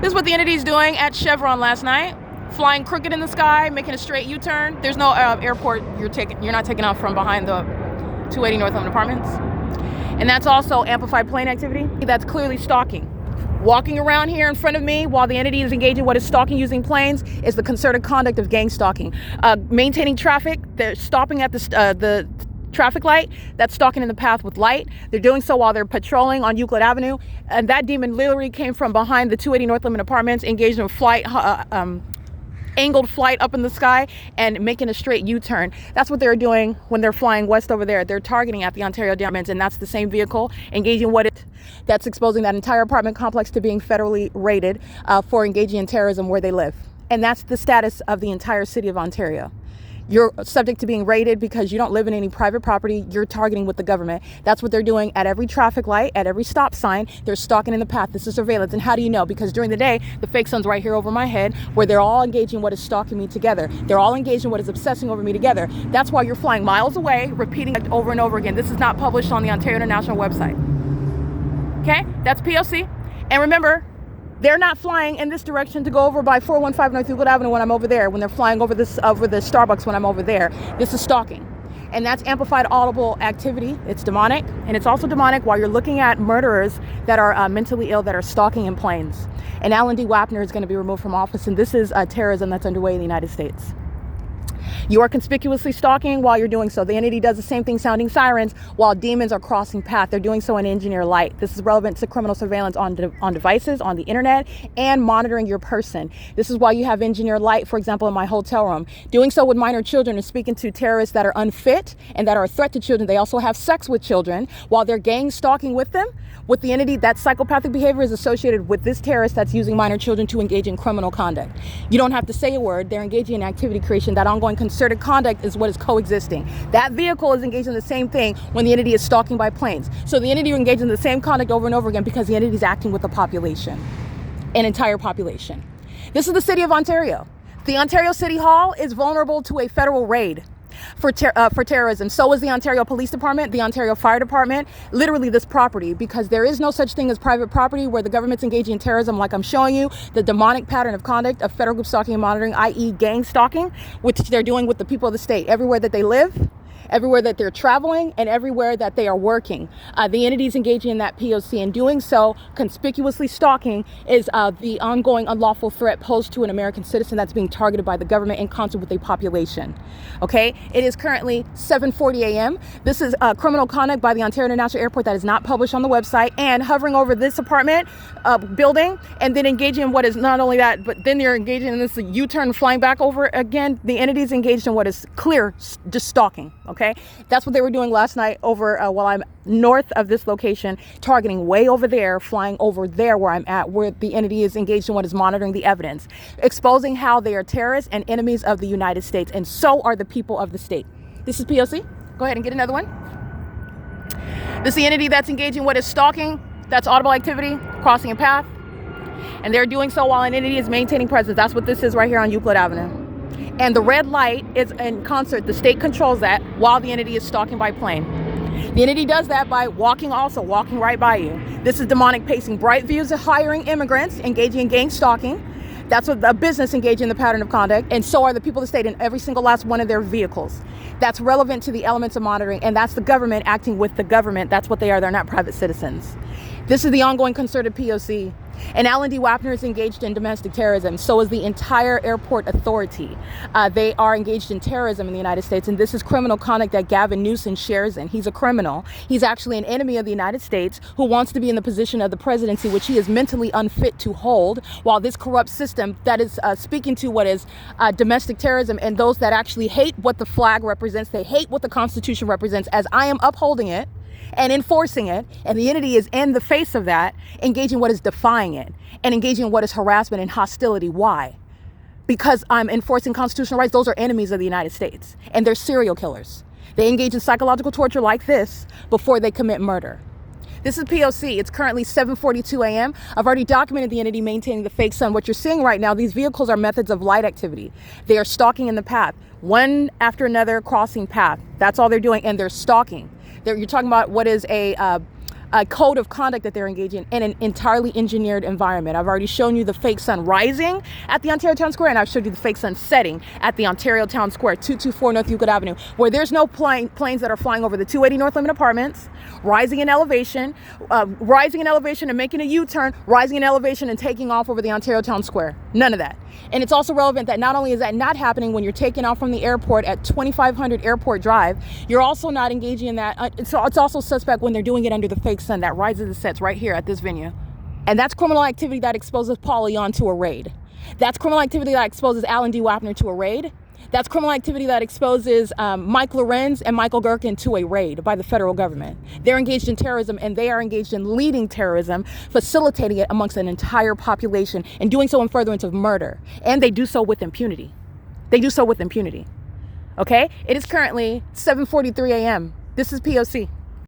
This is what the entity is doing at Chevron last night. Flying crooked in the sky, making a straight U-turn. There's no airport you're not taking off from behind the 280 North London Apartments. And that's also amplified plane activity. That's clearly stalking. Walking around here in front of me while the entity is engaging what is stalking using planes is the concerted conduct of gang stalking. Maintaining traffic, they're stopping at the traffic light, that's stalking in the path with light. They're doing so while they're patrolling on Euclid Avenue. And that demon literally came from behind the 280 North London Apartments, engaged in flight, angled flight up in the sky and making a straight U-turn. That's what they're doing when they're flying west over there. They're targeting at the Ontario Diamonds, and that's the same vehicle engaging that's exposing that entire apartment complex to being federally raided for engaging in terrorism where they live. And that's the status of the entire city of Ontario. You're subject to being raided because you don't live in any private property. You're targeting with the government. That's what they're doing at every traffic light, at every stop sign. They're stalking in the path. This is surveillance. And how do you know? Because during the day, the fake sun's right here over my head, where they're all engaging what is stalking me together. They're all engaging what is obsessing over me together. That's why you're flying miles away, repeating it over and over again. This is not published on the Ontario International website. Okay? That's P.O.C. And remember, they're not flying in this direction to go over by 415 North Euclid Avenue when I'm over there, when they're flying over the Starbucks when I'm over there. This is stalking. And that's amplified audible activity. It's demonic. And it's also demonic while you're looking at murderers that are mentally ill that are stalking in planes. And Alan D. Wapner is going to be removed from office. And this is terrorism that's underway in the United States. You are conspicuously stalking while you're doing so. The entity does the same thing, sounding sirens, while demons are crossing path. They're doing so in engineer light. This is relevant to criminal surveillance on devices, on the internet, and monitoring your person. This is why you have engineer light, for example, in my hotel room. Doing so with minor children and speaking to terrorists that are unfit and that are a threat to children. They also have sex with children while they're gang stalking with them. With the entity, that psychopathic behavior is associated with this terrorist that's using minor children to engage in criminal conduct. You don't have to say a word. They're engaging in activity creation. That ongoing concerted conduct is what is coexisting. That vehicle is engaged in the same thing when the entity is stalking by planes. So the entity is engaged in the same conduct over and over again because the entity is acting with the population, an entire population. This is the city of Ontario. The Ontario City Hall is vulnerable to a federal raid for terrorism. So is the Ontario Police Department, the Ontario Fire Department, literally this property, because there is no such thing as private property where the government's engaging in terrorism like I'm showing you, the demonic pattern of conduct of federal group stalking and monitoring, i.e. gang stalking, which they're doing with the people of the state, everywhere that they live, everywhere that they're traveling, and everywhere that they are working. The entities engaging in that P.O.C. and doing so, conspicuously stalking, is the ongoing unlawful threat posed to an American citizen that's being targeted by the government in concert with a population. Okay? It is currently 7:40 a.m. This is criminal conduct by the Ontario International Airport that is not published on the website, and hovering over this apartment building, and then engaging in what is not only that, but then they're engaging in this U-turn flying back over again. The entities engaged in what is clear, just stalking. Okay, that's what they were doing last night over while I'm north of this location, targeting way over there, flying over there where I'm at, where the entity is engaged in what is monitoring the evidence, exposing how they are terrorists and enemies of the United States, and so are the people of the state. This is P.O.C. Go ahead and get another one. This is the entity that's engaging what is stalking, that's audible activity, crossing a path, and they're doing so while an entity is maintaining presence. That's what this is right here on Euclid Avenue. And the red light is in concert. The state controls that while the entity is stalking by plane. The entity does that by walking right by you. This is demonic pacing. Bright views of hiring immigrants, engaging in gang stalking. That's what a business engaging in the pattern of conduct. And so are the people of the state in every single last one of their vehicles. That's relevant to the elements of monitoring. And that's the government acting with the government. That's what they are. They're not private citizens. This is the ongoing concerted P.O.C. And Alan D. Wapner is engaged in domestic terrorism. So is the entire airport authority. They are engaged in terrorism in the United States. And this is criminal conduct that Gavin Newsom shares in. He's a criminal. He's actually an enemy of the United States who wants to be in the position of the presidency, which he is mentally unfit to hold, while this corrupt system that is speaking to what is domestic terrorism and those that actually hate what the flag represents, they hate what the Constitution represents, as I am upholding it and enforcing it, and the entity is in the face of that, engaging what is defying it, and engaging in what is harassment and hostility. Why? Because I'm enforcing constitutional rights. Those are enemies of the United States, and they're serial killers. They engage in psychological torture like this before they commit murder. This is P.O.C. It's currently 7:42 a.m. I've already documented the entity maintaining the fake sun. What you're seeing right now, these vehicles are methods of light activity. They are stalking in the path, one after another crossing path. That's all they're doing, and they're stalking. You're talking about what is a a code of conduct that they're engaging in an entirely engineered environment. I've already shown you the fake sun rising at the Ontario Town Square, and I've showed you the fake sun setting at the Ontario Town Square, 224 North Euclid Avenue, where there's no planes that are flying over the 280 North Limit Apartments, rising in elevation and making a U-turn, rising in elevation and taking off over the Ontario Town Square. None of that. And it's also relevant that not only is that not happening when you're taking off from the airport at 2500 Airport Drive, you're also not engaging in that. It's also suspect when they're doing it under the fake sun that rises and sets right here at this venue. And that's criminal activity that exposes Pauly onto a raid. That's criminal activity that exposes Alan D. Wapner to a raid. That's criminal activity that exposes Mike Lorenz and Michael Gherkin to a raid by the federal government. They're engaged in terrorism, and they are engaged in leading terrorism, facilitating it amongst an entire population, and doing so in furtherance of murder. And they do so with impunity. They do so with impunity. Okay? It is currently 7:43 a.m. This is P.O.C.